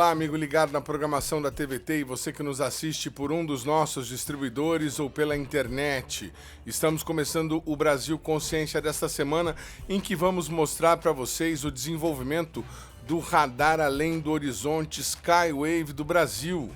Olá, amigo ligado na programação da TVT e você que nos assiste por um dos nossos distribuidores ou pela internet. Estamos começando o Brasil Consciência desta semana, em que vamos mostrar para vocês o desenvolvimento do radar além do horizonte Skywave do Brasil.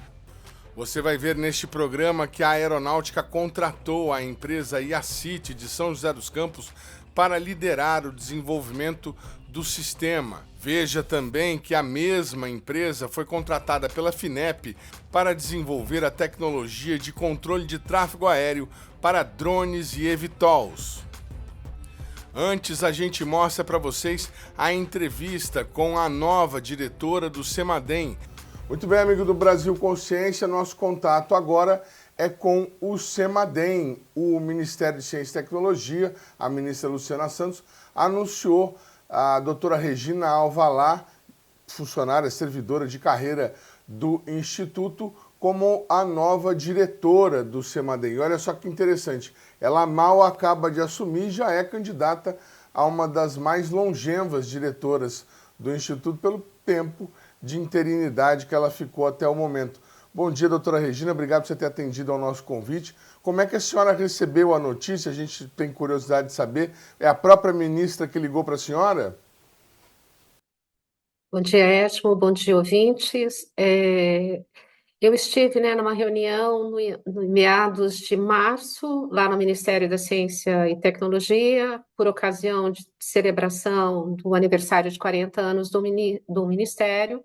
Você vai ver neste programa que a Aeronáutica contratou a empresa IACIT de São José dos Campos para liderar o desenvolvimento do sistema. Veja também que a mesma empresa foi contratada pela FINEP para desenvolver a tecnologia de controle de tráfego aéreo para drones e eVTOLs. Antes, a gente mostra para vocês a entrevista com a nova diretora do CEMADEM. Muito bem, amigo do Brasil Consciência, nosso contato agora é com o CEMADEM. O Ministério de Ciência e Tecnologia, a ministra Luciana Santos, anunciou a doutora Regina Alvalá, funcionária, servidora de carreira do Instituto, como a nova diretora do CEMADEM. Olha só que interessante, ela mal acaba de assumir e já é candidata a uma das mais longevas diretoras do Instituto pelo tempo de interinidade que ela ficou até o momento. Bom dia, doutora Regina, obrigado por você ter atendido ao nosso convite. Como é que a senhora recebeu a notícia? A gente tem curiosidade de saber. É a própria ministra que ligou para a senhora? Bom dia, Edmo. Bom dia, ouvintes. Eu estive, numa reunião no meados de março, lá no Ministério da Ciência e Tecnologia, por ocasião de celebração do aniversário de 40 anos do Ministério,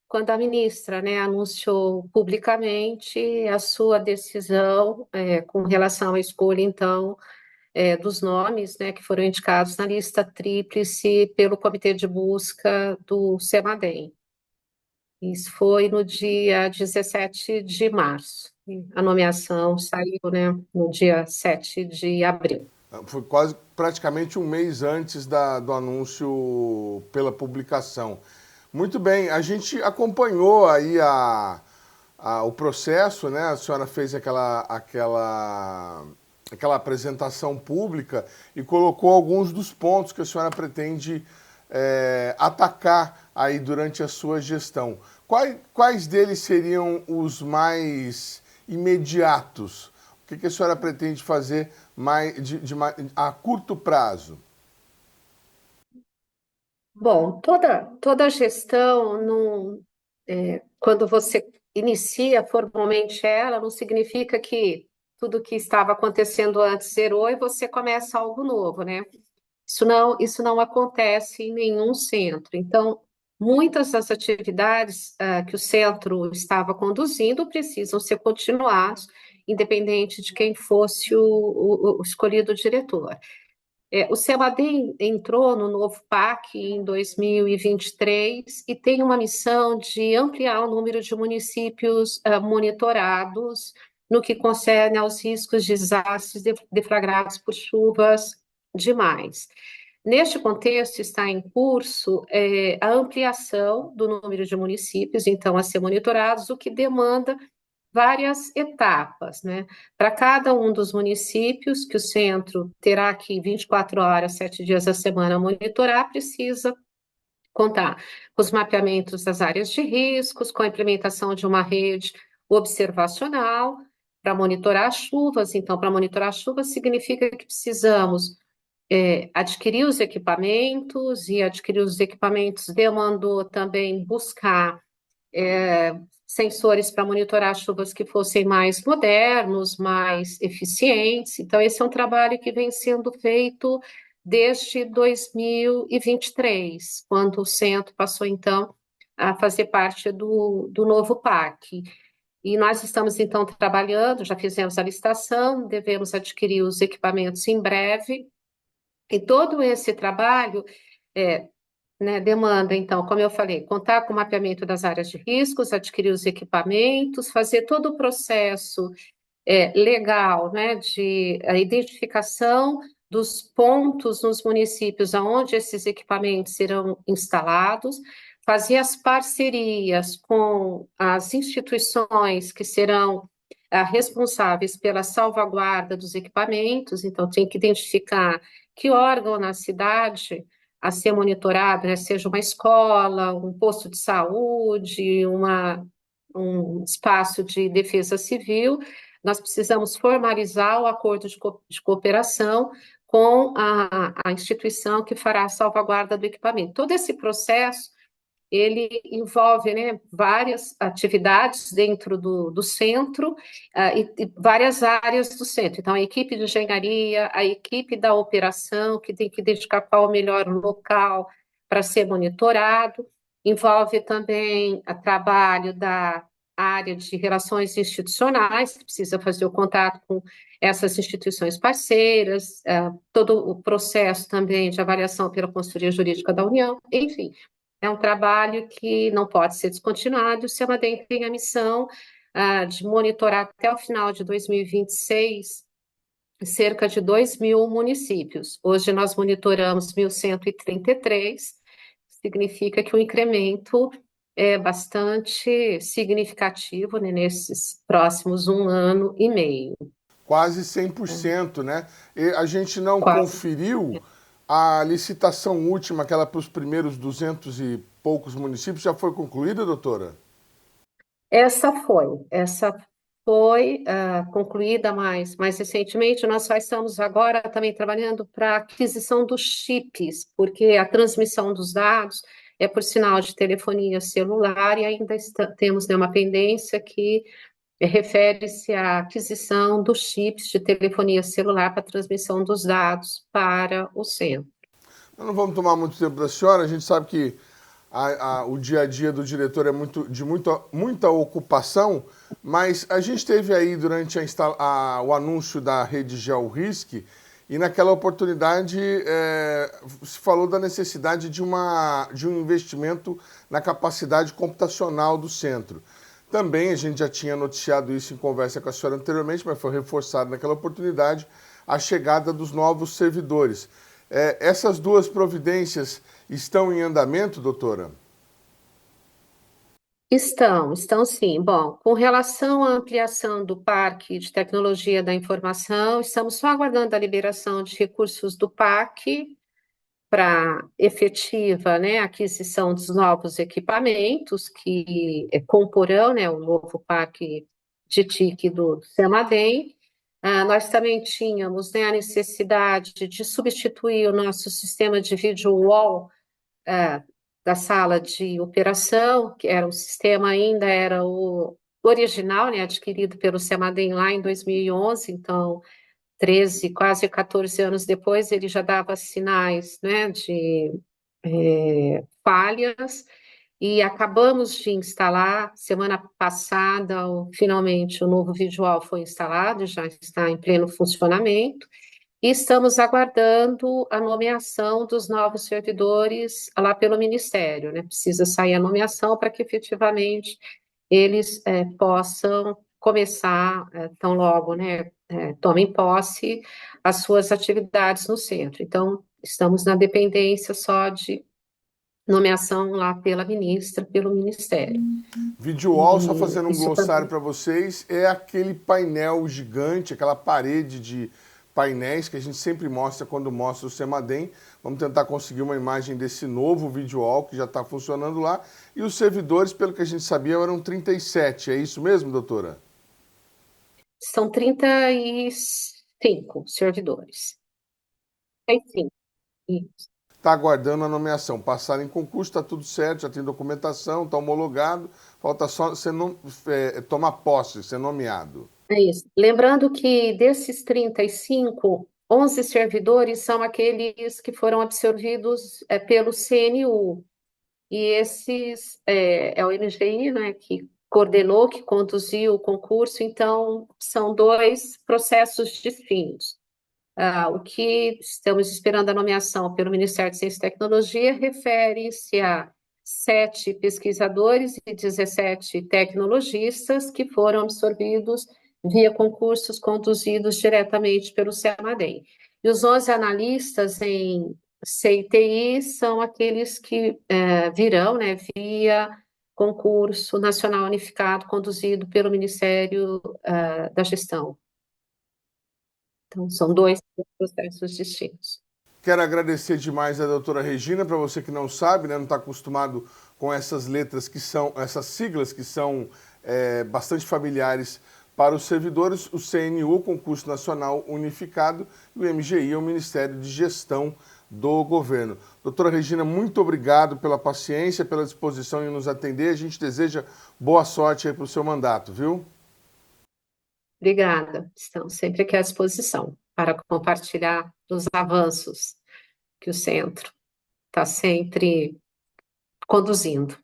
quando a ministra, anunciou publicamente a sua decisão, com relação à escolha, então, dos nomes, que foram indicados na lista tríplice pelo Comitê de Busca do CEMADEM. Isso foi no dia 17 de março. A nomeação saiu, no dia 7 de abril. Foi praticamente um mês antes do anúncio pela publicação. Muito bem, a gente acompanhou aí o processo, né? A senhora fez aquela apresentação pública e colocou alguns dos pontos que a senhora pretende atacar aí durante a sua gestão. Quais deles seriam os mais imediatos? O que a senhora pretende fazer a curto prazo? Bom, toda gestão, quando você inicia formalmente ela, não significa que tudo que estava acontecendo antes zerou e você começa algo novo, né? Isso não acontece em nenhum centro. Então, muitas das atividades que o centro estava conduzindo precisam ser continuadas, independente de quem fosse o escolhido diretor. O CEMADEM entrou no novo PAC em 2023 e tem uma missão de ampliar o número de municípios monitorados no que concerne aos riscos de desastres deflagrados por chuvas demais. Neste contexto, está em curso a ampliação do número de municípios, então, a ser monitorados, o que demanda várias etapas, né? Para cada um dos municípios que o centro terá que 24 horas, 7 dias da semana monitorar, precisa contar com os mapeamentos das áreas de riscos, com a implementação de uma rede observacional para monitorar as chuvas. Então, para monitorar as chuvas significa que precisamos adquirir os equipamentos, e adquirir os equipamentos demandou também buscar sensores para monitorar chuvas que fossem mais modernos, mais eficientes. Então, esse é um trabalho que vem sendo feito desde 2023, quando o centro passou, então, a fazer parte do novo PAC. E nós estamos, então, trabalhando, já fizemos a licitação, devemos adquirir os equipamentos em breve, e todo esse trabalho demanda, então, como eu falei, contar com o mapeamento das áreas de riscos, adquirir os equipamentos, fazer todo o processo legal, de a identificação dos pontos nos municípios onde esses equipamentos serão instalados, fazer as parcerias com as instituições que serão responsáveis pela salvaguarda dos equipamentos, então tem que identificar que órgão na cidade a ser monitorado, né, seja uma escola, um posto de saúde, um espaço de defesa civil, nós precisamos formalizar o acordo de cooperação com a instituição que fará a salvaguarda do equipamento. Todo esse processo ele envolve, né, várias atividades dentro do centro, e várias áreas do centro. Então, a equipe de engenharia, a equipe da operação, que tem que identificar qual o melhor local para ser monitorado, envolve também o trabalho da área de relações institucionais, que precisa fazer o contato com essas instituições parceiras, todo o processo também de avaliação pela consultoria jurídica da União, enfim, é um trabalho que não pode ser descontinuado. O CEMADEM tem a missão de monitorar até o final de 2026 cerca de 2.000 municípios. Hoje nós monitoramos 1.133, significa que o incremento é bastante significativo, né, nesses próximos 1 ano e meio. Quase 100%, né? E a gente não Quase. conferiu a licitação última, aquela para os primeiros 200 e poucos municípios, já foi concluída, doutora? Essa foi concluída mais recentemente. Nós só estamos agora também trabalhando para a aquisição dos chips, porque a transmissão dos dados é por sinal de telefonia celular e ainda temos, né, uma pendência que refere-se à aquisição dos chips de telefonia celular para transmissão dos dados para o centro. Nós não vamos tomar muito tempo da senhora, a gente sabe que o dia a dia do diretor é de muita ocupação, mas a gente teve aí durante o anúncio da rede GeoRisk e naquela oportunidade se falou da necessidade de um investimento na capacidade computacional do centro. Também a gente já tinha noticiado isso em conversa com a senhora anteriormente, mas foi reforçado naquela oportunidade a chegada dos novos servidores. Essas duas providências estão em andamento, doutora? Estão sim. Bom, com relação à ampliação do Parque de Tecnologia da Informação, estamos só aguardando a liberação de recursos do PAC para efetiva, né, aquisição dos novos equipamentos que comporão, né, o novo parque de TIC do CEMADEM. Nós também tínhamos, né, a necessidade de substituir o nosso sistema de vídeo wall é, da sala de operação, que era o sistema ainda era o original, né, adquirido pelo CEMADEM lá em 2011, então 13, quase 14 anos depois, ele já dava sinais, né, de falhas, e acabamos de instalar, semana passada, finalmente o novo visual foi instalado, já está em pleno funcionamento, e estamos aguardando a nomeação dos novos servidores lá pelo Ministério, né? Precisa sair a nomeação para que efetivamente eles possam começar, tão logo, né, tomem posse as suas atividades no centro. Então, estamos na dependência só de nomeação lá pela ministra, pelo Ministério. Videowall, só E fazendo um isso glossário também. para vocês, é aquele painel gigante, aquela parede de painéis que a gente sempre mostra quando mostra o CEMADEM. Vamos tentar conseguir uma imagem desse novo videowall que já está funcionando lá. E os servidores, pelo que a gente sabia, eram 37. É isso mesmo, doutora? São 35 servidores. 35. Isso. Está aguardando a nomeação. Passaram em concurso, está tudo certo, já tem documentação, está homologado. Falta só você tomar posse, ser nomeado. É isso. Lembrando que desses 35, 11 servidores são aqueles que foram absorvidos pelo CNU. E esses é o MGI, né, que coordenou, que conduziu o concurso, então são dois processos distintos. O que estamos esperando a nomeação pelo Ministério de Ciência e Tecnologia refere-se a 7 pesquisadores e 17 tecnologistas que foram absorvidos via concursos conduzidos diretamente pelo CEMADEM. E os 11 analistas em CITI são aqueles que virão, né, via concurso nacional unificado conduzido pelo Ministério da Gestão. Então, são dois processos distintos. Quero agradecer demais a doutora Regina. Para você que não sabe, né, não está acostumado com essas letras que são, essas siglas que são bastante familiares para os servidores, o CNU, Concurso Nacional Unificado, e o MGI, é o Ministério de Gestão do Governo. Doutora Regina, muito obrigado pela paciência, pela disposição em nos atender. A gente deseja boa sorte aí para o seu mandato, viu? Obrigada. Estamos sempre aqui à disposição para compartilhar os avanços que o centro está sempre conduzindo.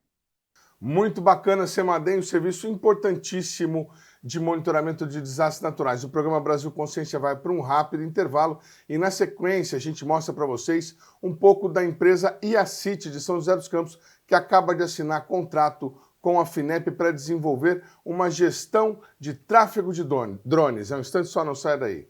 Muito bacana, Semadem, um serviço importantíssimo de monitoramento de desastres naturais. O programa Brasil Consciência vai para um rápido intervalo e, na sequência, a gente mostra para vocês um pouco da empresa IACIT de São José dos Campos, que acaba de assinar contrato com a FINEP para desenvolver uma gestão de tráfego de drones. É um instante só, não sai daí.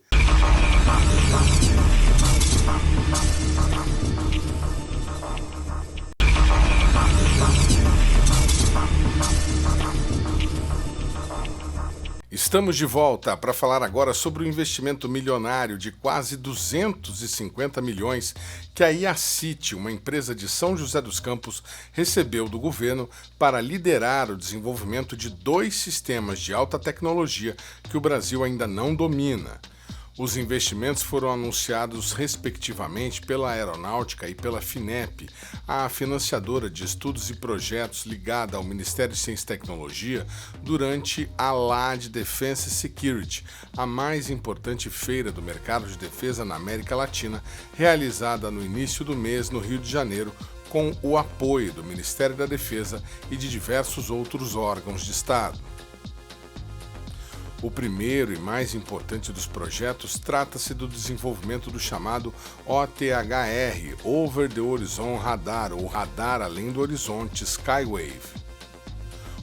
Estamos de volta para falar agora sobre o investimento milionário de quase 250 milhões que a IACIT, uma empresa de São José dos Campos, recebeu do governo para liderar o desenvolvimento de 2 sistemas de alta tecnologia que o Brasil ainda não domina. Os investimentos foram anunciados respectivamente pela Aeronáutica e pela FINEP, a financiadora de estudos e projetos ligada ao Ministério de Ciência e Tecnologia, durante a LAD Defense Security, a mais importante feira do mercado de defesa na América Latina, realizada no início do mês no Rio de Janeiro, com o apoio do Ministério da Defesa e de diversos outros órgãos de Estado. O primeiro e mais importante dos projetos trata-se do desenvolvimento do chamado OTHR, Over the Horizon Radar, ou Radar Além do Horizonte Skywave.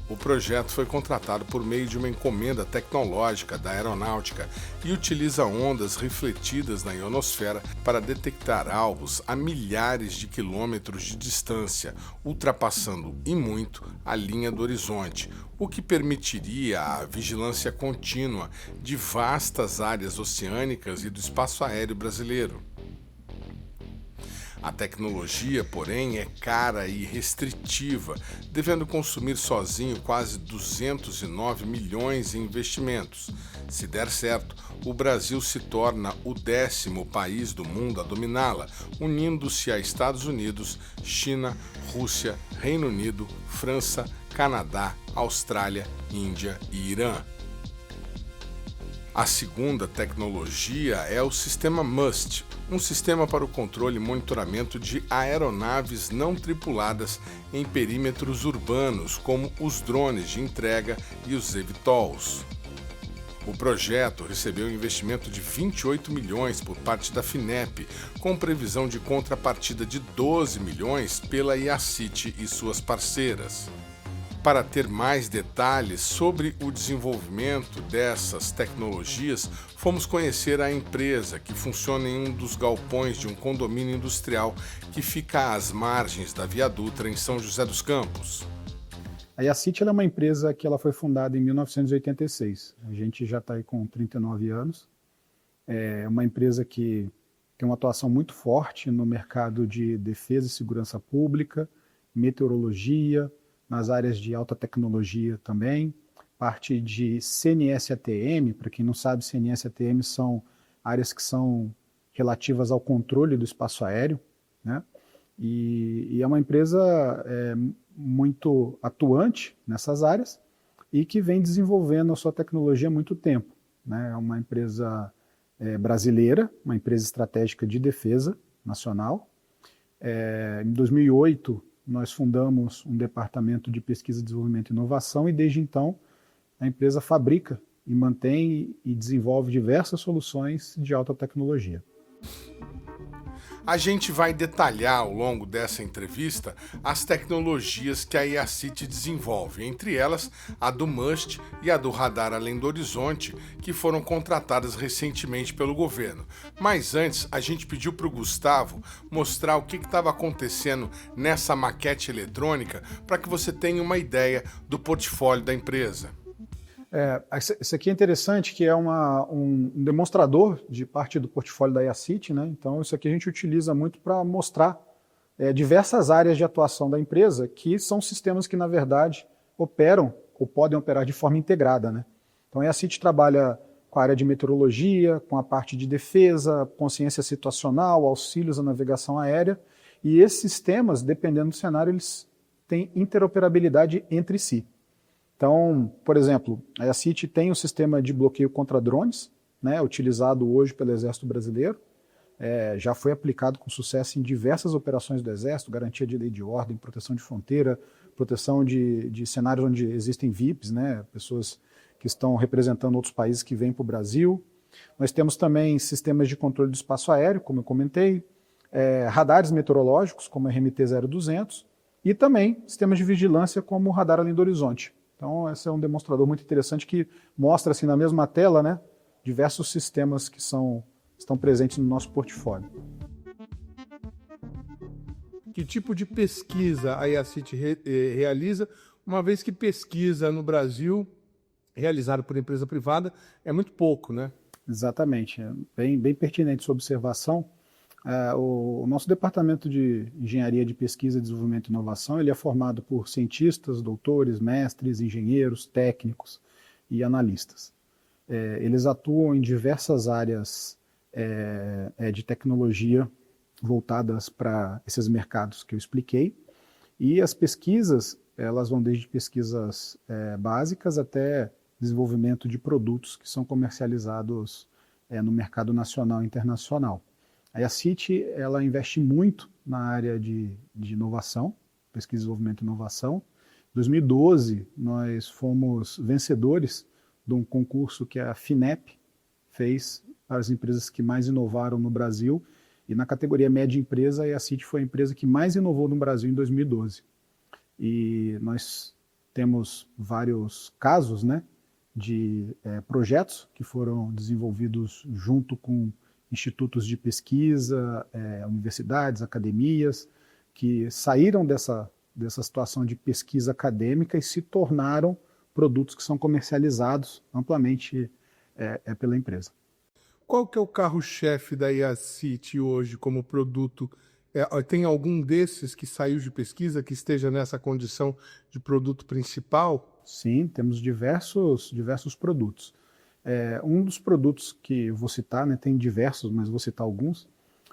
O projeto foi contratado por meio de uma encomenda tecnológica da Aeronáutica e utiliza ondas refletidas na ionosfera para detectar alvos a milhares de quilômetros de distância, ultrapassando e muito a linha do horizonte, o que permitiria a vigilância contínua de vastas áreas oceânicas e do espaço aéreo brasileiro. A tecnologia, porém, é cara e restritiva, devendo consumir sozinho quase 209 milhões em investimentos. Se der certo, o Brasil se torna o 10º país do mundo a dominá-la, unindo-se a Estados Unidos, China, Rússia, Reino Unido, França, Canadá, Austrália, Índia e Irã. A segunda tecnologia é o sistema MUST, um sistema para o controle e monitoramento de aeronaves não tripuladas em perímetros urbanos, como os drones de entrega e os eVTOLs. O projeto recebeu um investimento de 28 milhões por parte da FINEP, com previsão de contrapartida de 12 milhões pela IACIT e suas parceiras. Para ter mais detalhes sobre o desenvolvimento dessas tecnologias, fomos conhecer a empresa, que funciona em um dos galpões de um condomínio industrial que fica às margens da Via Dutra, em São José dos Campos. A IACIT é uma empresa que ela foi fundada em 1986. A gente já está aí com 39 anos. É uma empresa que tem uma atuação muito forte no mercado de defesa e segurança pública, meteorologia, nas áreas de alta tecnologia também, parte de CNS-ATM. Para quem não sabe, CNS-ATM são áreas que são relativas ao controle do espaço aéreo, né? E é uma empresa muito atuante nessas áreas e que vem desenvolvendo a sua tecnologia há muito tempo, né? É uma empresa brasileira, uma empresa estratégica de defesa nacional. Em 2008, nós fundamos um departamento de pesquisa, desenvolvimento e inovação e, desde então, a empresa fabrica e mantém e desenvolve diversas soluções de alta tecnologia. A gente vai detalhar ao longo dessa entrevista as tecnologias que a IACIT desenvolve, entre elas a do MUST e a do Radar Além do Horizonte, que foram contratadas recentemente pelo governo. Mas antes, a gente pediu para o Gustavo mostrar o que estava acontecendo nessa maquete eletrônica para que você tenha uma ideia do portfólio da empresa. Isso aqui é interessante, que é um demonstrador de parte do portfólio da IACIT, né? Então, isso aqui a gente utiliza muito para mostrar diversas áreas de atuação da empresa, que são sistemas que, na verdade, operam ou podem operar de forma integrada, né? Então, a IACIT trabalha com a área de meteorologia, com a parte de defesa, consciência situacional, auxílios à navegação aérea, e esses sistemas, dependendo do cenário, eles têm interoperabilidade entre si. Então, por exemplo, a IACIT tem um sistema de bloqueio contra drones, né, utilizado hoje pelo Exército Brasileiro, já foi aplicado com sucesso em diversas operações do Exército, garantia de lei de ordem, proteção de fronteira, proteção de cenários onde existem VIPs, né, pessoas que estão representando outros países que vêm para o Brasil. Nós temos também sistemas de controle do espaço aéreo, como eu comentei, radares meteorológicos, como o RMT-0200, e também sistemas de vigilância, como o radar além do horizonte. Então, esse é um demonstrador muito interessante que mostra, assim, na mesma tela, né, diversos sistemas que estão presentes no nosso portfólio. Que tipo de pesquisa a IACIT realiza, uma vez que pesquisa no Brasil, realizada por empresa privada, é muito pouco, né? Exatamente. É bem pertinente sua observação. O nosso departamento de Engenharia de Pesquisa, Desenvolvimento e Inovação, ele é formado por cientistas, doutores, mestres, engenheiros, técnicos e analistas. Eles atuam em diversas áreas de tecnologia voltadas para esses mercados que eu expliquei, e as pesquisas, elas vão desde pesquisas básicas até desenvolvimento de produtos que são comercializados no mercado nacional e internacional. A IACIT, ela investe muito na área de inovação, pesquisa, desenvolvimento e inovação. Em 2012, nós fomos vencedores de um concurso que a FINEP fez para as empresas que mais inovaram no Brasil, e na categoria média empresa, a IACIT foi a empresa que mais inovou no Brasil em 2012. E nós temos vários casos, né, de projetos que foram desenvolvidos junto com institutos de pesquisa, universidades, academias, que saíram dessa situação de pesquisa acadêmica e se tornaram produtos que são comercializados amplamente pela empresa. Qual que é o carro-chefe da IACIT hoje como produto? Tem algum desses que saiu de pesquisa que esteja nessa condição de produto principal? Sim, temos diversos produtos. Um dos produtos que eu vou citar, né, tem diversos, mas vou citar alguns,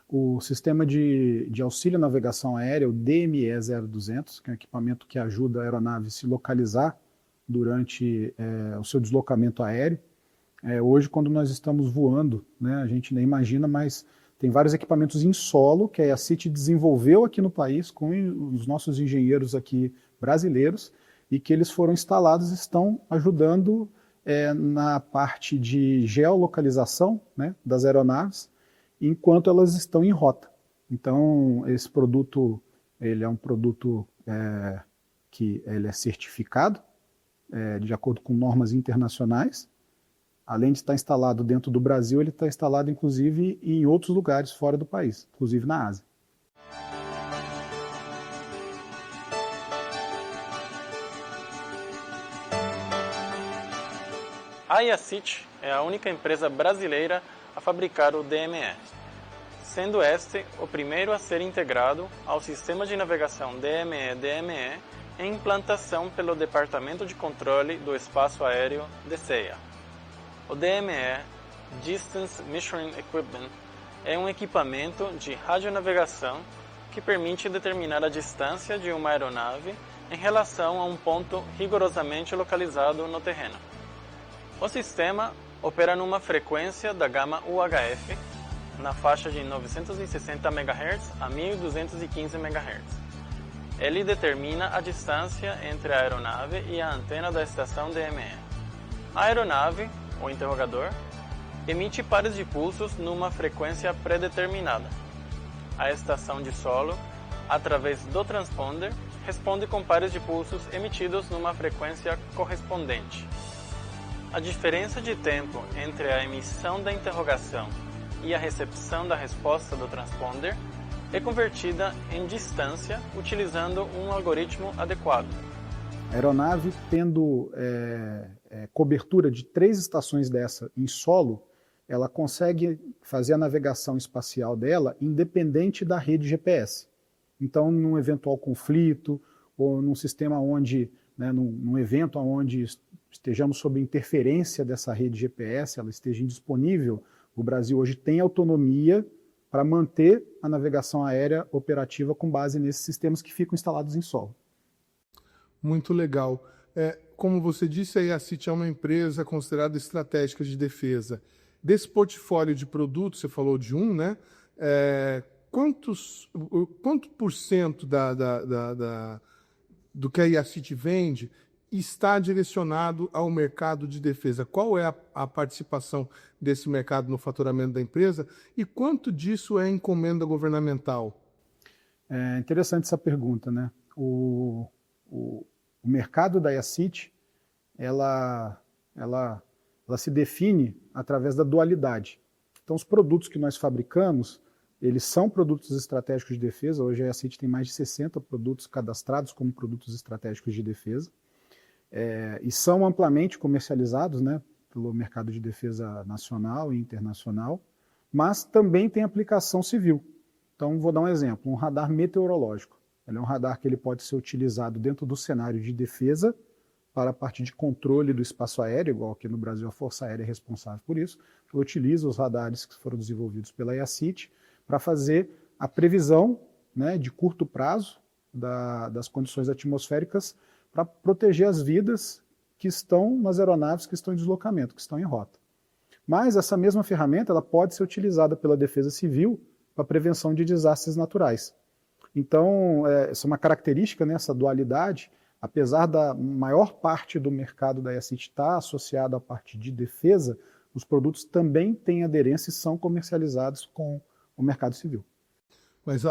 o sistema de auxílio à navegação aérea, o DME-0200, que é um equipamento que ajuda a aeronave a se localizar durante o seu deslocamento aéreo. Hoje, quando nós estamos voando, né, a gente nem imagina, mas tem vários equipamentos em solo que a IACIT desenvolveu aqui no país com os nossos engenheiros aqui brasileiros, e que eles foram instalados e estão ajudando na parte de geolocalização, né, das aeronaves, enquanto elas estão em rota. Então, esse produto, ele é um produto que ele é certificado de acordo com normas internacionais. Além de estar instalado dentro do Brasil, ele está instalado, inclusive, em outros lugares fora do país, inclusive na Ásia. A IACIT é a única empresa brasileira a fabricar o DME, sendo este o primeiro a ser integrado ao sistema de navegação DME-DME em implantação pelo Departamento de Controle do Espaço Aéreo DCEA. O DME, Distance Measuring Equipment, é um equipamento de radionavegação que permite determinar a distância de uma aeronave em relação a um ponto rigorosamente localizado no terreno. O sistema opera numa frequência da gama UHF, na faixa de 960 MHz a 1215 MHz. Ele determina a distância entre a aeronave e a antena da estação DME. A aeronave, o interrogador, emite pares de pulsos numa frequência pré-determinada. A estação de solo, através do transponder, responde com pares de pulsos emitidos numa frequência correspondente. A diferença de tempo entre a emissão da interrogação e a recepção da resposta do transponder é convertida em distância utilizando um algoritmo adequado. A aeronave, tendo cobertura de 3 estações dessa em solo, ela consegue fazer a navegação espacial dela independente da rede GPS. Então, num eventual conflito ou num sistema onde, né, num evento onde estejamos sob interferência dessa rede GPS, ela esteja indisponível, o Brasil hoje tem autonomia para manter a navegação aérea operativa com base nesses sistemas que ficam instalados em solo. Muito legal. Como você disse, a IACIT é uma empresa considerada estratégica de defesa. Desse portfólio de produtos, você falou de um, né? Quanto por cento do que a IACIT vende está direcionado ao mercado de defesa? Qual é a participação desse mercado no faturamento da empresa e quanto disso é encomenda governamental? É interessante essa pergunta, né? O mercado da IACIT, ela se define através da dualidade. Então, os produtos que nós fabricamos, eles são produtos estratégicos de defesa. Hoje a IACIT tem mais de 60 produtos cadastrados como produtos estratégicos de defesa, e são amplamente comercializados, né, pelo mercado de defesa nacional e internacional, mas também tem aplicação civil. Então, vou dar um exemplo, um radar meteorológico. Ele é um radar que ele pode ser utilizado dentro do cenário de defesa para a parte de controle do espaço aéreo, igual aqui no Brasil a Força Aérea é responsável por isso. Ela utiliza os radares que foram desenvolvidos pela IACIT para fazer a previsão, né, de curto prazo das condições atmosféricas para proteger as vidas que estão nas aeronaves que estão em deslocamento, que estão em rota. Mas essa mesma ferramenta ela pode ser utilizada pela Defesa Civil para a prevenção de desastres naturais. Então, essa é uma característica, né, essa dualidade, apesar da maior parte do mercado da IACIT estar associada à parte de defesa, os produtos também têm aderência e são comercializados com o mercado civil. Mas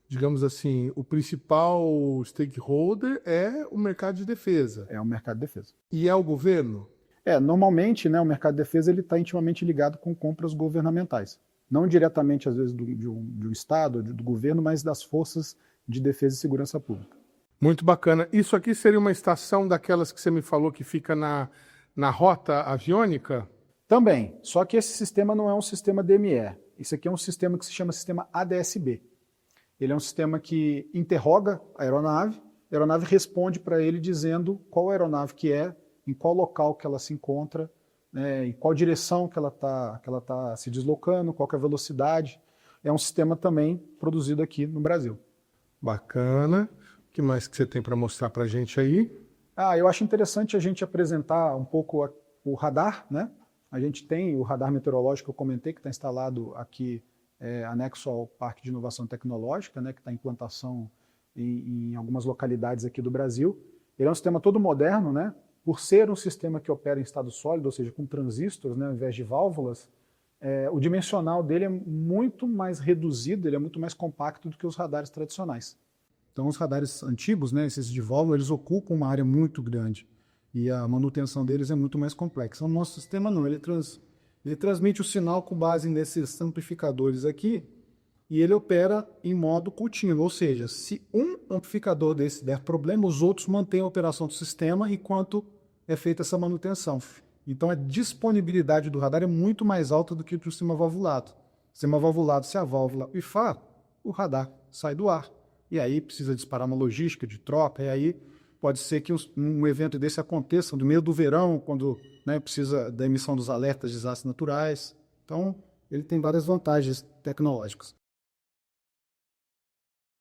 digamos assim, o principal stakeholder é o mercado de defesa. É o mercado de defesa. E é o governo? Normalmente, né, o mercado de defesa está intimamente ligado com compras governamentais. Não diretamente, às vezes, de um Estado, do governo, mas das forças de defesa e segurança pública. Muito bacana. Isso aqui seria uma estação daquelas que você me falou que fica na rota aviônica? Também, só que esse sistema não é um sistema DME. Isso aqui é um sistema que se chama sistema ADS-B. Ele é um sistema que interroga a aeronave responde para ele dizendo qual aeronave que é, em qual local que ela se encontra, né, em qual direção que ela tá se deslocando, qual que é a velocidade. É um sistema também produzido aqui no Brasil. Bacana. O que mais que você tem para mostrar para a gente aí? Eu acho interessante a gente apresentar um pouco o radar, né? A gente tem o radar meteorológico que eu comentei, que está instalado aqui anexo ao Parque de Inovação Tecnológica, né, que está em implantação em algumas localidades aqui do Brasil. Ele é um sistema todo moderno, né? Por ser um sistema que opera em estado sólido, ou seja, com transistores, né, ao invés de válvulas, o dimensional dele é muito mais reduzido, ele é muito mais compacto do que os radares tradicionais. Então, os radares antigos, né, esses de válvula, eles ocupam uma área muito grande e a manutenção deles é muito mais complexa. O nosso sistema não, ele transmite o sinal com base nesses amplificadores aqui e ele opera em modo contínuo, ou seja, se um amplificador desse der problema, os outros mantêm a operação do sistema enquanto é feita essa manutenção. Então, a disponibilidade do radar é muito mais alta do que o do sistema valvulado. O sistema valvulado, se a válvula pifar, o radar sai do ar. E aí precisa disparar uma logística de troca, e aí pode ser que um evento desse aconteça no meio do verão, quando, né, precisa da emissão dos alertas de desastres naturais. Então, ele tem várias vantagens tecnológicas.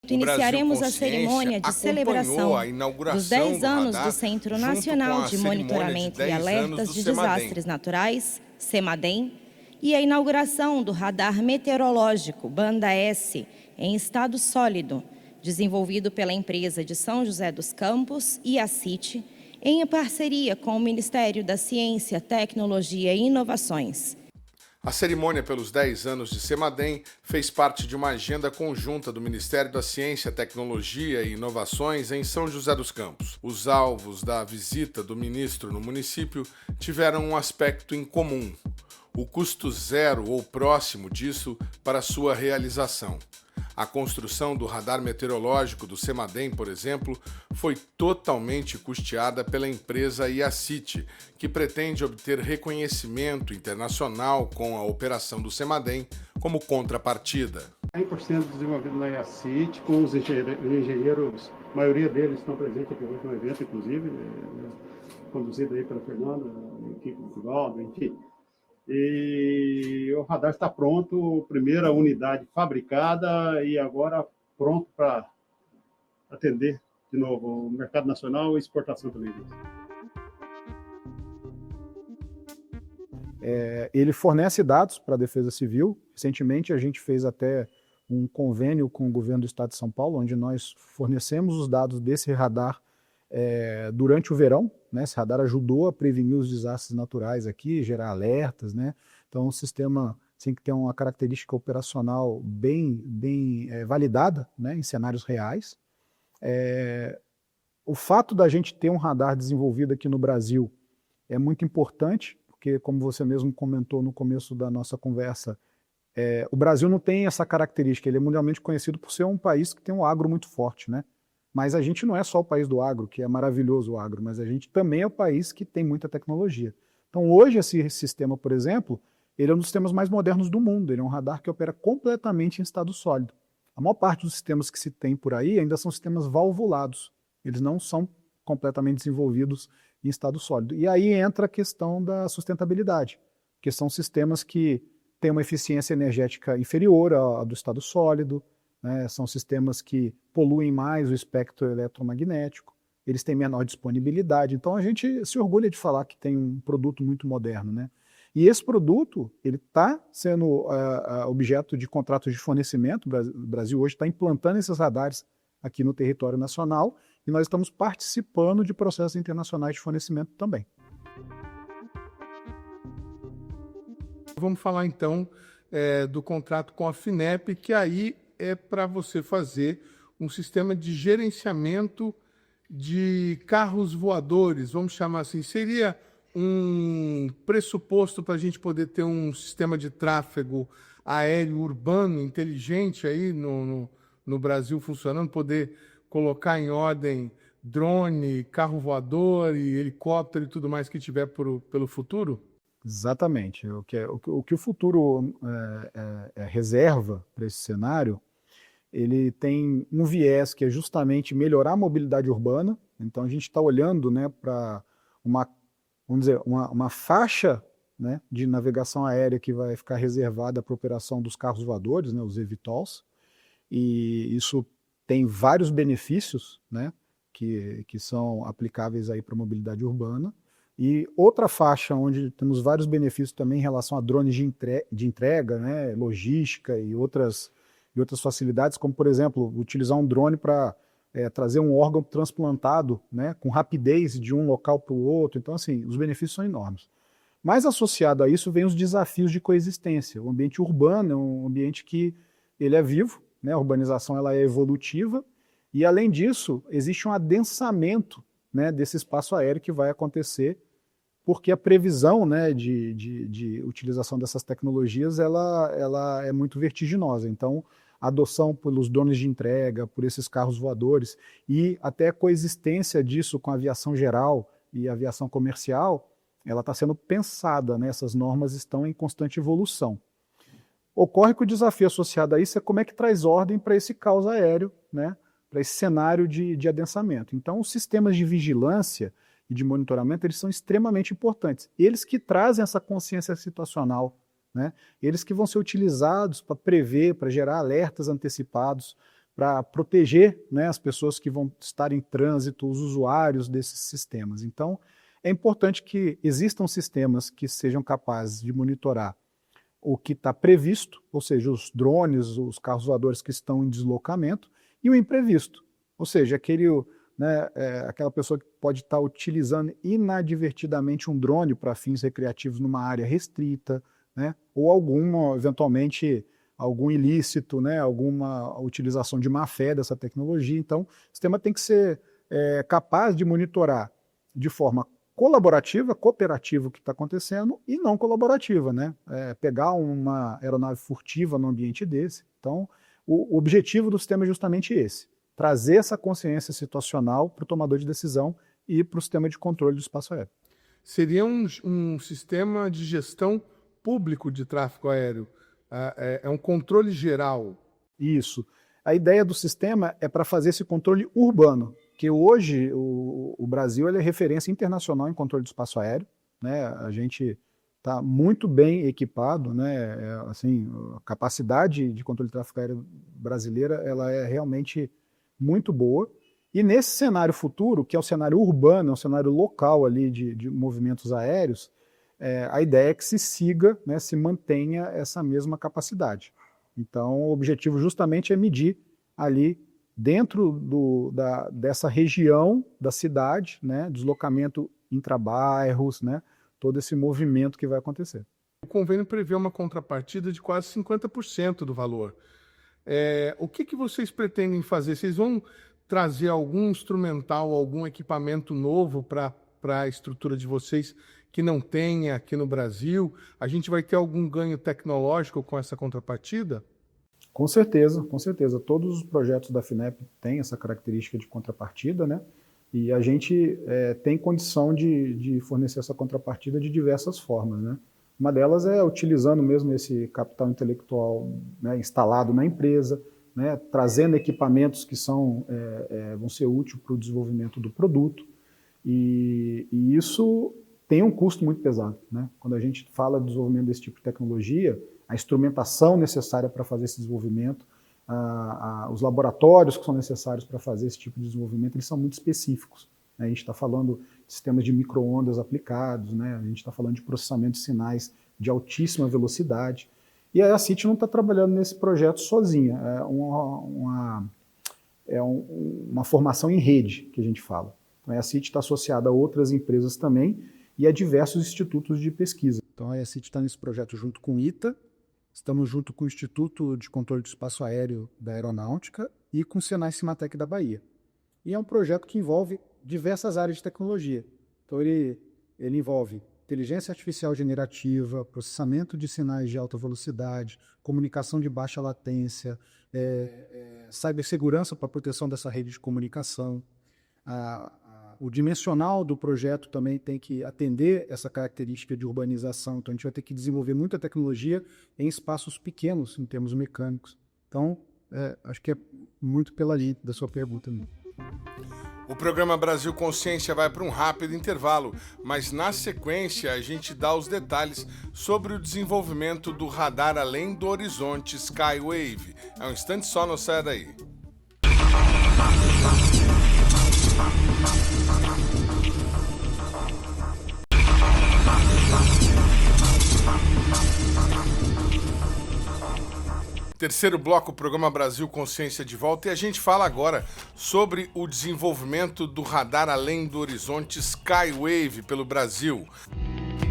Iniciaremos a cerimônia de celebração dos 10 anos do Centro Nacional de Monitoramento e Alertas de Desastres Naturais, CEMADEM, e a inauguração do radar meteorológico Banda S em estado sólido, desenvolvido pela empresa de São José dos Campos, IACIT, em parceria com o Ministério da Ciência, Tecnologia e Inovações. A cerimônia pelos 10 anos de CEMADEM fez parte de uma agenda conjunta do Ministério da Ciência, Tecnologia e Inovações em São José dos Campos. Os alvos da visita do ministro no município tiveram um aspecto em comum: o custo zero ou próximo disso para sua realização. A construção do radar meteorológico do CEMADEM, por exemplo, foi totalmente custeada pela empresa IACIT, que pretende obter reconhecimento internacional com a operação do CEMADEM como contrapartida. 100% desenvolvido na IACIT, com os engenheiros, a maioria deles estão presentes aqui hoje no evento, inclusive, conduzido aí pela Fernanda, a equipe do Valdo, enfim. E o radar está pronto, primeira unidade fabricada e agora pronto para atender de novo o mercado nacional e exportação também. Ele fornece dados para a Defesa Civil. Recentemente a gente fez até um convênio com o governo do estado de São Paulo, onde nós fornecemos os dados desse radar durante o verão, né? Esse radar ajudou a prevenir os desastres naturais aqui, gerar alertas, né? Então o sistema tem que ter uma característica operacional bem validada, né? Em cenários reais. O fato da gente ter um radar desenvolvido aqui no Brasil é muito importante, porque como você mesmo comentou no começo da nossa conversa, o Brasil não tem essa característica, ele é mundialmente conhecido por ser um país que tem um agro muito forte, né? Mas a gente não é só o país do agro, que é maravilhoso o agro, mas a gente também é o país que tem muita tecnologia. Então hoje esse sistema, por exemplo, ele é um dos sistemas mais modernos do mundo, ele é um radar que opera completamente em estado sólido. A maior parte dos sistemas que se tem por aí ainda são sistemas valvulados, eles não são completamente desenvolvidos em estado sólido. E aí entra a questão da sustentabilidade, que são sistemas que têm uma eficiência energética inferior à do estado sólido, né? São sistemas que poluem mais o espectro eletromagnético, eles têm menor disponibilidade, então a gente se orgulha de falar que tem um produto muito moderno, né? E esse produto, ele está sendo objeto de contratos de fornecimento, o Brasil hoje está implantando esses radares aqui no território nacional, e nós estamos participando de processos internacionais de fornecimento também. Vamos falar então do contrato com a FINEP, que aí é para você fazer um sistema de gerenciamento de carros voadores, vamos chamar assim. Seria um pressuposto para a gente poder ter um sistema de tráfego aéreo urbano inteligente aí no Brasil funcionando, poder colocar em ordem drone, carro voador e helicóptero e tudo mais que tiver pelo futuro? Exatamente. O que o futuro reserva para esse cenário, ele tem um viés que é justamente melhorar a mobilidade urbana. Então a gente está olhando, né, para uma faixa, né, de navegação aérea que vai ficar reservada para a operação dos carros voadores, né, os eVTOLs, e isso tem vários benefícios, né, que são aplicáveis aí para a mobilidade urbana. E outra faixa onde temos vários benefícios também em relação a drones de entrega, né, logística e outras facilidades, como, por exemplo, utilizar um drone para trazer um órgão transplantado, né, com rapidez de um local para o outro. Então, assim, os benefícios são enormes. Mas associado a isso vem os desafios de coexistência. O ambiente urbano é um ambiente que ele é vivo, né, a urbanização ela é evolutiva, e além disso, existe um adensamento, né, desse espaço aéreo que vai acontecer, porque a previsão, né, de utilização dessas tecnologias ela é muito vertiginosa. Então, a adoção pelos drones de entrega, por esses carros voadores e até a coexistência disso com a aviação geral e a aviação comercial, ela está sendo pensada, né? Essas normas estão em constante evolução. Ocorre que o desafio associado a isso é como é que traz ordem para esse caos aéreo, né? Para esse cenário de adensamento. Então, os sistemas de vigilância e de monitoramento, eles são extremamente importantes. Eles que trazem essa consciência situacional, né? Eles que vão ser utilizados para prever, para gerar alertas antecipados, para proteger, né, as pessoas que vão estar em trânsito, os usuários desses sistemas. Então, é importante que existam sistemas que sejam capazes de monitorar o que está previsto, ou seja, os drones, os carros voadores que estão em deslocamento, e o imprevisto, ou seja, aquela pessoa que pode estar utilizando inadvertidamente um drone para fins recreativos numa área restrita, né, ou eventualmente, algum ilícito, né, alguma utilização de má fé dessa tecnologia. Então, o sistema tem que ser capaz de monitorar de forma colaborativa, cooperativa o que está acontecendo, e não colaborativa, né? Pegar uma aeronave furtiva num ambiente desse. Então, o objetivo do sistema é justamente esse, trazer essa consciência situacional para o tomador de decisão e para o sistema de controle do espaço aéreo. Seria um sistema de gestão público de tráfego aéreo, é um controle geral. Isso. A ideia do sistema é para fazer esse controle urbano, que hoje o Brasil ele é referência internacional em controle do espaço aéreo, né? A gente está muito bem equipado, né? Assim, a capacidade de controle de tráfego aéreo brasileira ela é realmente muito boa. E nesse cenário futuro, que é o cenário urbano, é um cenário local ali de movimentos aéreos, a ideia é que se siga, né, se mantenha essa mesma capacidade. Então, o objetivo justamente é medir ali dentro dessa região da cidade, né, deslocamento intrabairros, né, todo esse movimento que vai acontecer. O convênio prevê uma contrapartida de quase 50% do valor. O que vocês pretendem fazer? Vocês vão trazer algum instrumental, algum equipamento novo para a estrutura de vocês que não tem aqui no Brasil? A gente vai ter algum ganho tecnológico com essa contrapartida? Com certeza, com certeza. Todos os projetos da FINEP têm essa característica de contrapartida, né? E a gente tem condição de fornecer essa contrapartida de diversas formas, né? Uma delas é utilizando mesmo esse capital intelectual, né, instalado na empresa, né, trazendo equipamentos que vão ser úteis para o desenvolvimento do produto. E isso tem um custo muito pesado, né? Quando a gente fala do desenvolvimento desse tipo de tecnologia, a instrumentação necessária para fazer esse desenvolvimento, os laboratórios que são necessários para fazer esse tipo de desenvolvimento, eles são muito específicos, né? A gente está falando de sistemas de micro-ondas aplicados, né? A gente está falando de processamento de sinais de altíssima velocidade. E a CIT não está trabalhando nesse projeto sozinha, é uma formação em rede que a gente fala. Então, a CIT está associada a outras empresas também e a diversos institutos de pesquisa. Então, a CIT está nesse projeto junto com o ITA, estamos junto com o Instituto de Controle do Espaço Aéreo da Aeronáutica e com o Senai Cimatec da Bahia. E é um projeto que envolve diversas áreas de tecnologia. Então, ele envolve inteligência artificial generativa, processamento de sinais de alta velocidade, comunicação de baixa latência, cibersegurança para a proteção dessa rede de comunicação. O dimensional do projeto também tem que atender essa característica de urbanização. Então, a gente vai ter que desenvolver muita tecnologia em espaços pequenos, em termos mecânicos. Então, acho que é muito pela linha da sua pergunta mesmo. O programa Brasil Consciência vai para um rápido intervalo, mas na sequência a gente dá os detalhes sobre o desenvolvimento do radar além do horizonte Skywave. É um instante só, não saia daí. Terceiro bloco, programa Brasil Consciência de volta, e a gente fala agora sobre o desenvolvimento do radar além do horizonte Skywave pelo Brasil.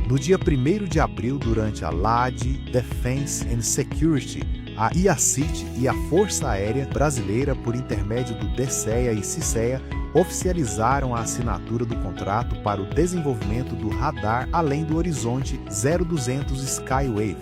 No dia 1º de abril, durante a LAD Defense and Security, a IACIT e a Força Aérea Brasileira, por intermédio do DCEA e CICEA, oficializaram a assinatura do contrato para o desenvolvimento do radar além do horizonte 0200 Skywave.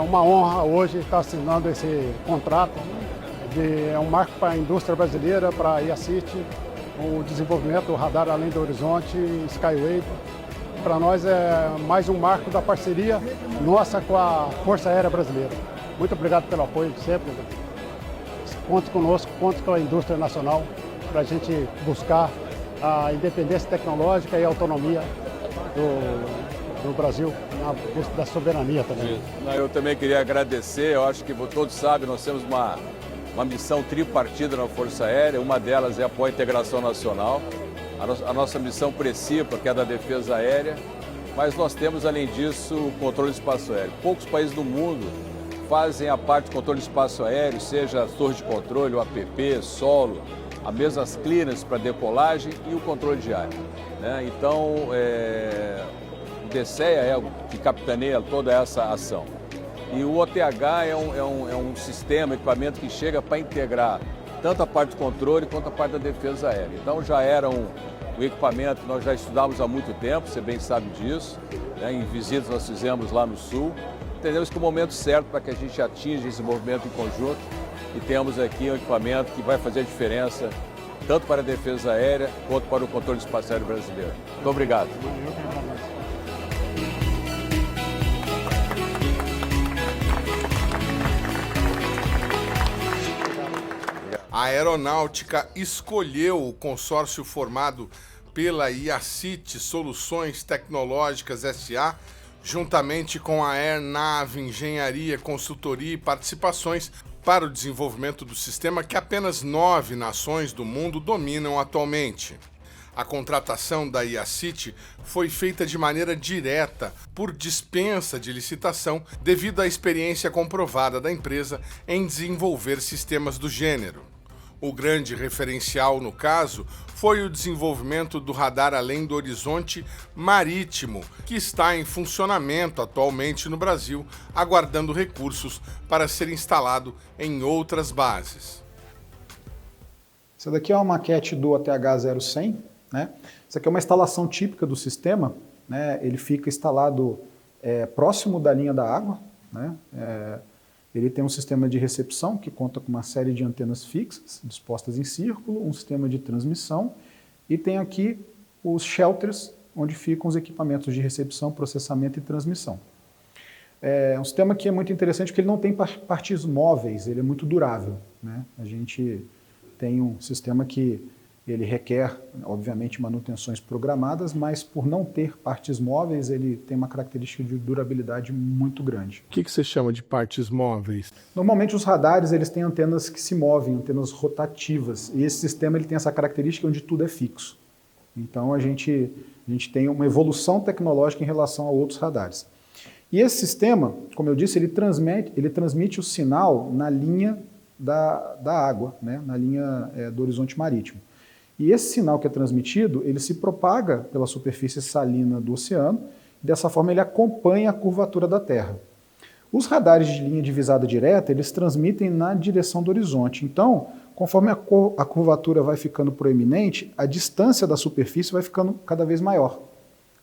Uma honra hoje estar assinando esse contrato, é um marco para a indústria brasileira, para a IACIT, o desenvolvimento do radar além do horizonte Skywave. Para nós é mais um marco da parceria nossa com a Força Aérea Brasileira. Muito obrigado pelo apoio de sempre. Conte conosco, conte com a indústria nacional para a gente buscar a independência tecnológica e a autonomia do Brasil, na busca da soberania também. Eu também queria agradecer, eu acho que todos sabem, nós temos uma missão tripartida na Força Aérea, uma delas é apoio à integração nacional. a nossa missão principal, que é da defesa aérea, mas nós temos, além disso, o controle do espaço aéreo. Poucos países do mundo fazem a parte do controle do espaço aéreo, seja a torre de controle, o APP, solo, as mesmas clearances para decolagem e o controle de ar. Né? Então, o DCEA é o que capitaneia toda essa ação. E o OTH é um sistema, equipamento que chega para integrar tanto a parte do controle quanto a parte da defesa aérea. Então já era um equipamento que nós já estudávamos há muito tempo, você bem sabe disso, né? Em visitas nós fizemos lá no Sul. Entendemos que é o momento certo para que a gente atinja esse movimento em conjunto e temos aqui um equipamento que vai fazer a diferença tanto para a defesa aérea quanto para o controle do espaço aéreo brasileiro. Muito obrigado. A aeronáutica escolheu o consórcio formado pela IACIT Soluções Tecnológicas S.A., juntamente com a Airnav Engenharia, Consultoria e Participações, para o desenvolvimento do sistema que apenas 9 nações do mundo dominam atualmente. A contratação da IACIT foi feita de maneira direta, por dispensa de licitação, devido à experiência comprovada da empresa em desenvolver sistemas do gênero. O grande referencial, no caso, foi o desenvolvimento do radar além do horizonte marítimo, que está em funcionamento atualmente no Brasil, aguardando recursos para ser instalado em outras bases. Essa daqui é uma maquete do ATH-0100, né? Essa aqui é uma instalação típica do sistema, né? Ele fica instalado próximo da linha da água, né? Ele tem um sistema de recepção que conta com uma série de antenas fixas, dispostas em círculo, um sistema de transmissão e tem aqui os shelters, onde ficam os equipamentos de recepção, processamento e transmissão. É um sistema que é muito interessante porque ele não tem partes móveis, ele é muito durável, né? A gente tem um sistema que ele requer, obviamente, manutenções programadas, mas por não ter partes móveis, ele tem uma característica de durabilidade muito grande. O que você chama de partes móveis? Normalmente os radares eles têm antenas que se movem, antenas rotativas, e esse sistema ele tem essa característica onde tudo é fixo. Então a gente tem uma evolução tecnológica em relação a outros radares. E esse sistema, como eu disse, ele transmite o sinal na linha da água, né? Na linha do horizonte marítimo. E esse sinal que é transmitido, ele se propaga pela superfície salina do oceano, e dessa forma ele acompanha a curvatura da Terra. Os radares de linha divisada direta, eles transmitem na direção do horizonte. Então, conforme a curvatura vai ficando proeminente, a distância da superfície vai ficando cada vez maior.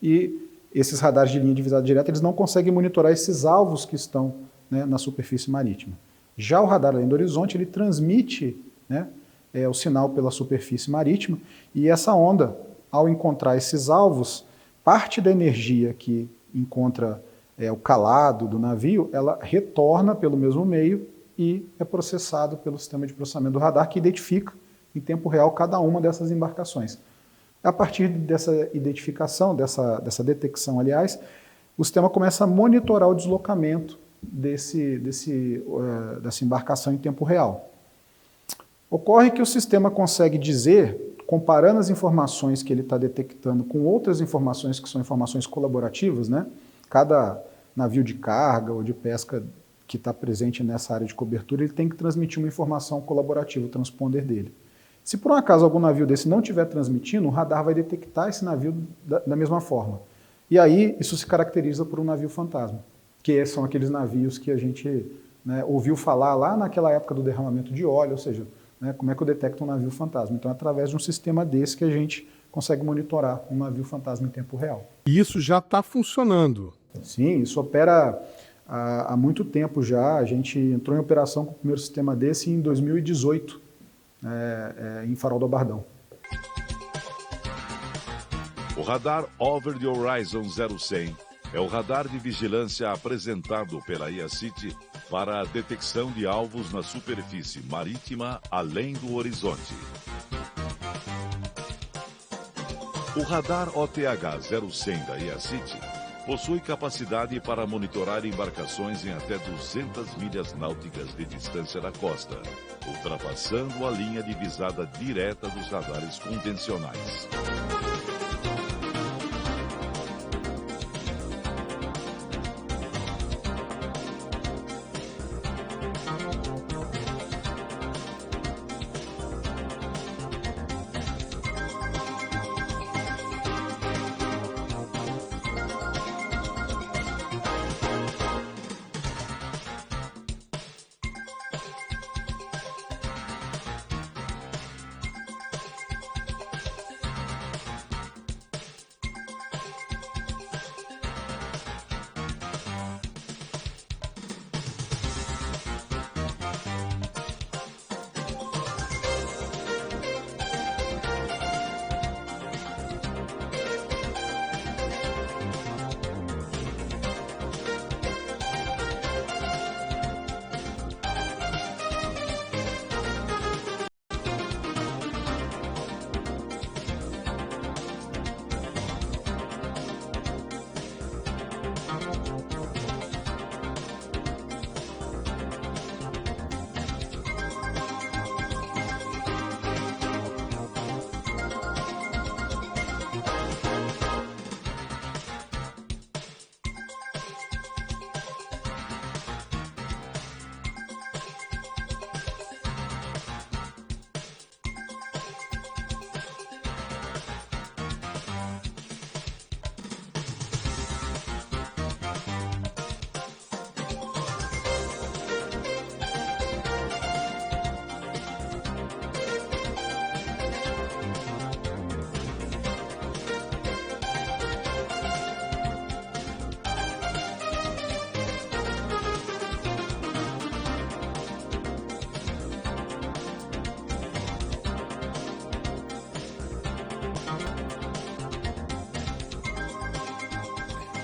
E esses radares de linha divisada direta, eles não conseguem monitorar esses alvos que estão, né, na superfície marítima. Já o radar além do horizonte, ele transmite, né, o sinal pela superfície marítima, e essa onda, ao encontrar esses alvos, parte da energia que encontra o calado do navio, ela retorna pelo mesmo meio e é processado pelo sistema de processamento do radar, que identifica em tempo real cada uma dessas embarcações. A partir dessa identificação, dessa detecção, aliás, o sistema começa a monitorar o deslocamento dessa embarcação em tempo real. Ocorre que o sistema consegue dizer, comparando as informações que ele está detectando com outras informações que são informações colaborativas, né? Cada navio de carga ou de pesca que está presente nessa área de cobertura, ele tem que transmitir uma informação colaborativa, o transponder dele. Se por um acaso algum navio desse não estiver transmitindo, o radar vai detectar esse navio da mesma forma. E aí isso se caracteriza por um navio fantasma, que são aqueles navios que a gente, né, ouviu falar lá naquela época do derramamento de óleo, ou seja, né, como é que eu detecto um navio fantasma? Então é através de um sistema desse que a gente consegue monitorar um navio fantasma em tempo real. E isso já está funcionando? Sim, isso opera há muito tempo já. A gente entrou em operação com o primeiro sistema desse em 2018, em Farol do Abardão. O radar Over the Horizon 0100 é o radar de vigilância apresentado pela IACIT para a detecção de alvos na superfície marítima além do horizonte. O radar OTH-0100 da IACIT Possui capacidade para monitorar embarcações em até 200 milhas náuticas de distância da costa, ultrapassando a linha de visada direta dos radares convencionais.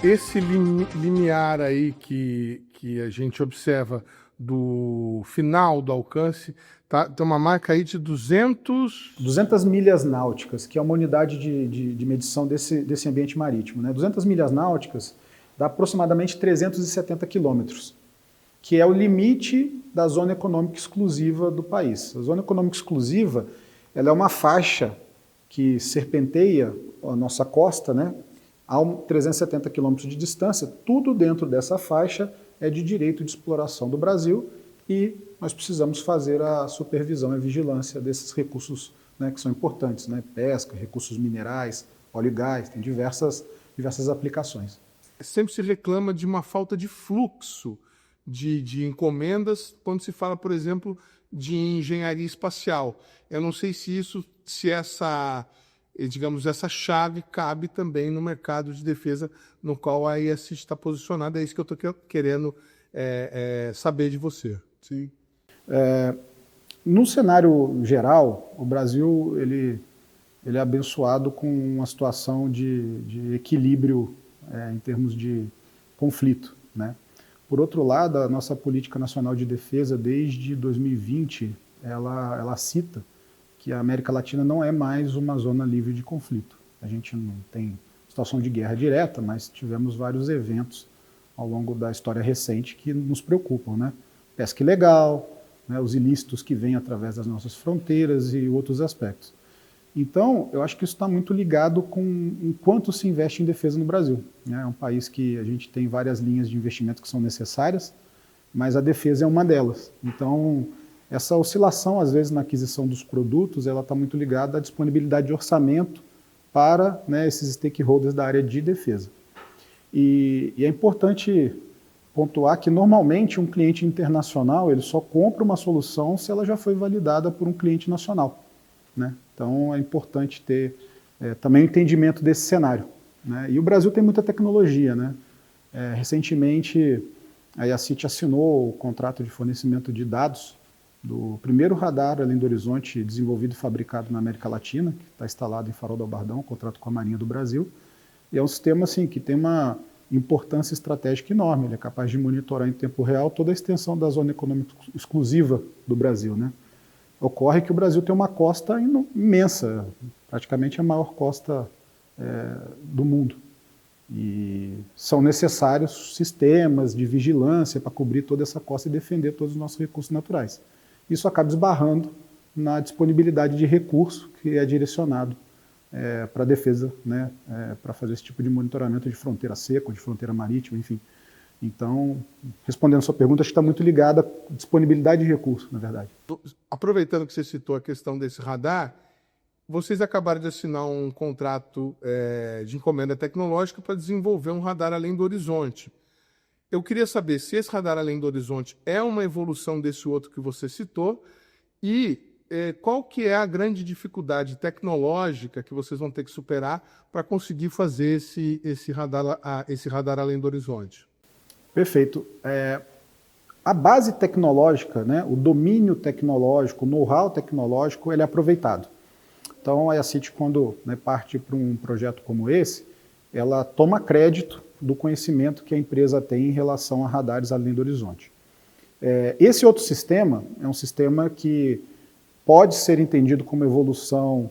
Esse limiar aí que a gente observa do final do alcance, tem uma marca aí de 200 milhas náuticas, que é uma unidade de medição desse ambiente marítimo, né? 200 milhas náuticas dá aproximadamente 370 quilômetros, que é o limite da zona econômica exclusiva do país. A zona econômica exclusiva, ela é uma faixa que serpenteia a nossa costa, né? A 370 quilômetros de distância, tudo dentro dessa faixa é de direito de exploração do Brasil e nós precisamos fazer a supervisão e vigilância desses recursos, né, que são importantes, né? Pesca, recursos minerais, óleo e gás, tem diversas aplicações. Sempre se reclama de uma falta de fluxo de encomendas quando se fala, por exemplo, de engenharia espacial. Eu não sei se essa chave cabe também no mercado de defesa no qual a IACIT está posicionada. É isso que eu estou querendo saber de você. Sim. No cenário geral, o Brasil ele é abençoado com uma situação de equilíbrio em termos de conflito, né? Por outro lado, a nossa política nacional de defesa, desde 2020, ela cita que a América Latina não é mais uma zona livre de conflito. A gente não tem situação de guerra direta, mas tivemos vários eventos ao longo da história recente que nos preocupam, né? Pesca ilegal, né, os ilícitos que vêm através das nossas fronteiras e outros aspectos. Então, eu acho que isso está muito ligado com o quanto se investe em defesa no Brasil, né? É um país que a gente tem várias linhas de investimento que são necessárias, mas a defesa é uma delas. Então, essa oscilação, às vezes, na aquisição dos produtos, ela está muito ligada à disponibilidade de orçamento para, né, esses stakeholders da área de defesa. E é importante pontuar que, normalmente, um cliente internacional ele só compra uma solução se ela já foi validada por um cliente nacional, né? Então, é importante ter também o entendimento desse cenário, né? E o Brasil tem muita tecnologia, né? Recentemente, a IACIT assinou o contrato de fornecimento de dados do primeiro radar além do horizonte desenvolvido e fabricado na América Latina, que está instalado em Farol do Albardão, contrato com a Marinha do Brasil. E é um sistema assim, que tem uma importância estratégica enorme, ele é capaz de monitorar em tempo real toda a extensão da zona econômica exclusiva do Brasil, né? Ocorre que o Brasil tem uma costa imensa, praticamente a maior costa do mundo. E são necessários sistemas de vigilância para cobrir toda essa costa e defender todos os nossos recursos naturais. Isso acaba esbarrando na disponibilidade de recurso que é direcionado para a defesa, né, para fazer esse tipo de monitoramento de fronteira seca, de fronteira marítima, enfim. Então, respondendo a sua pergunta, acho que está muito ligada à disponibilidade de recurso, na verdade. Aproveitando que você citou a questão desse radar, vocês acabaram de assinar um contrato de encomenda tecnológica para desenvolver um radar além do horizonte. Eu queria saber se esse radar além do horizonte é uma evolução desse outro que você citou e qual que é a grande dificuldade tecnológica que vocês vão ter que superar para conseguir fazer esse radar além do horizonte. Perfeito. A base tecnológica, né, o domínio tecnológico, o know-how tecnológico, ele é aproveitado. Então, a IACIT, quando parte para um projeto como esse, ela toma crédito do conhecimento que a empresa tem em relação a radares além do horizonte. Esse outro sistema é um sistema que pode ser entendido como evolução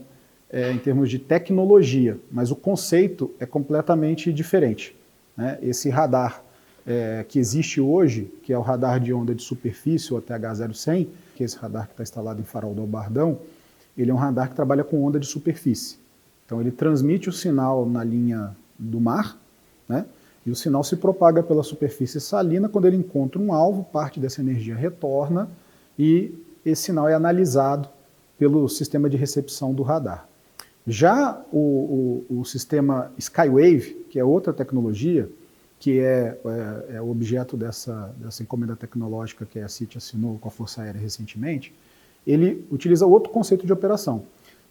em termos de tecnologia, mas o conceito é completamente diferente, né? Esse radar que existe hoje, que é o radar de onda de superfície, o TH0100, que é esse radar que está instalado em Farol do Albardão, ele é um radar que trabalha com onda de superfície. Então ele transmite o sinal na linha do mar, né? E o sinal se propaga pela superfície salina. Quando ele encontra um alvo, parte dessa energia retorna e esse sinal é analisado pelo sistema de recepção do radar. Já o sistema Skywave, que é outra tecnologia, que é o objeto dessa encomenda tecnológica que a IACIT assinou com a Força Aérea recentemente, ele utiliza outro conceito de operação.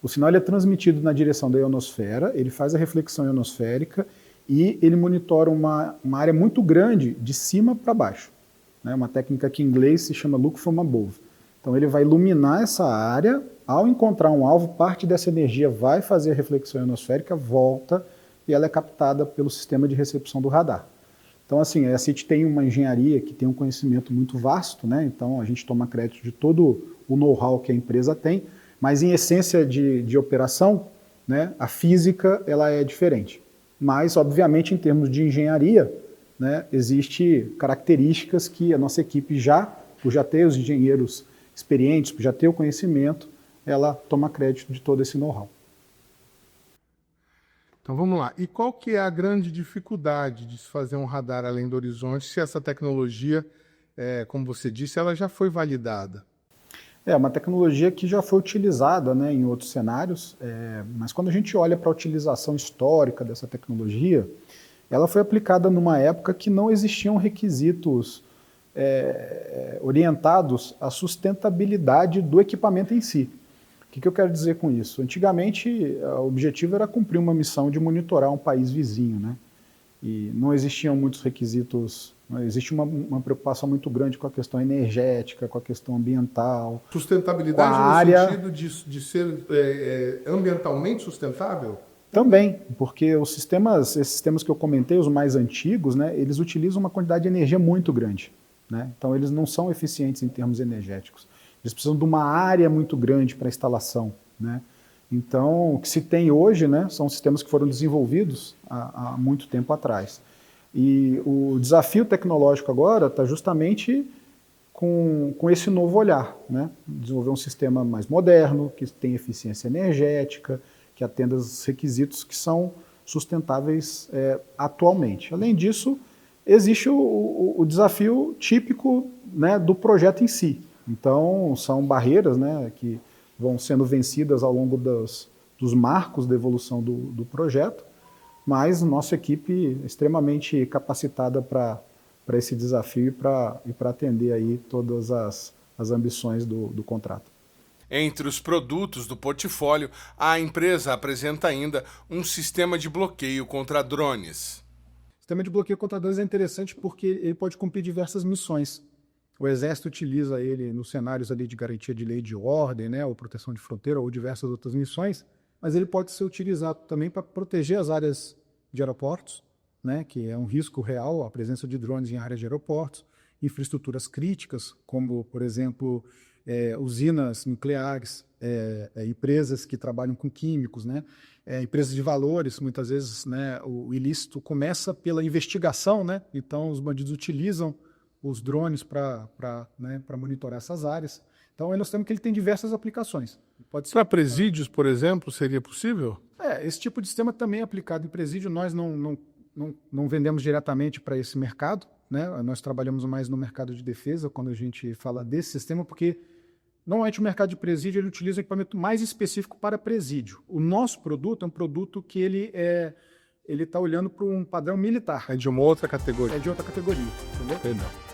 O sinal ele é transmitido na direção da ionosfera, ele faz a reflexão ionosférica e ele monitora uma área muito grande de cima para baixo, né? Uma técnica que em inglês se chama Look from Above. Então ele vai iluminar essa área, ao encontrar um alvo, parte dessa energia vai fazer a reflexão ionosférica, volta e ela é captada pelo sistema de recepção do radar. Então, assim, a IACIT tem uma engenharia que tem um conhecimento muito vasto, né? Então a gente toma crédito de todo o know-how que a empresa tem, mas em essência de operação, né, a física ela é diferente. Mas, obviamente, em termos de engenharia, né, existe características que a nossa equipe por já ter os engenheiros experientes, por já ter o conhecimento, ela toma crédito de todo esse know-how. Então vamos lá. E qual que é a grande dificuldade de se fazer um radar além do horizonte se essa tecnologia, como você disse, ela já foi validada? É uma tecnologia que já foi utilizada, né, em outros cenários, mas quando a gente olha para a utilização histórica dessa tecnologia, ela foi aplicada numa época que não existiam requisitos orientados à sustentabilidade do equipamento em si. O que eu quero dizer com isso? Antigamente, o objetivo era cumprir uma missão de monitorar um país vizinho, né? E não existiam muitos requisitos, existe uma preocupação muito grande com a questão energética, com a questão ambiental. Sustentabilidade no sentido de ser ambientalmente sustentável? Também, porque esses sistemas que eu comentei, os mais antigos, né, eles utilizam uma quantidade de energia muito grande, né? Então eles não são eficientes em termos energéticos. Eles precisam de uma área muito grande para instalação, né? Então, o que se tem hoje, né, são sistemas que foram desenvolvidos há muito tempo atrás. E o desafio tecnológico agora está justamente com esse novo olhar, né? Desenvolver um sistema mais moderno, que tem eficiência energética, que atenda aos requisitos que são sustentáveis atualmente. Além disso, existe o desafio típico, né, do projeto em si. Então, são barreiras, né, que vão sendo vencidas ao longo dos marcos da evolução do projeto, mas nossa equipe é extremamente capacitada para esse desafio e para atender aí todas as ambições do contrato. Entre os produtos do portfólio, a empresa apresenta ainda um sistema de bloqueio contra drones. O sistema de bloqueio contra drones é interessante porque ele pode cumprir diversas missões. O Exército utiliza ele nos cenários ali de garantia de lei e de ordem, né, ou proteção de fronteira, ou diversas outras missões, mas ele pode ser utilizado também para proteger as áreas de aeroportos, né, que é um risco real a presença de drones em áreas de aeroportos, infraestruturas críticas, como, por exemplo, usinas nucleares, empresas que trabalham com químicos, né? Empresas de valores, muitas vezes, né, o ilícito começa pela investigação, né? Então os bandidos utilizam os drones para monitorar essas áreas. Então nós temos que ele tem diversas aplicações. Para presídios, por exemplo, seria possível? Esse tipo de sistema também é aplicado em presídio. Nós não vendemos diretamente para esse mercado, né? Nós trabalhamos mais no mercado de defesa quando a gente fala desse sistema, porque normalmente o mercado de presídio ele utiliza um equipamento mais específico para presídio. O nosso produto é um produto que ele está olhando para um padrão militar. É de uma outra categoria. É de outra categoria, entendeu? Entendeu.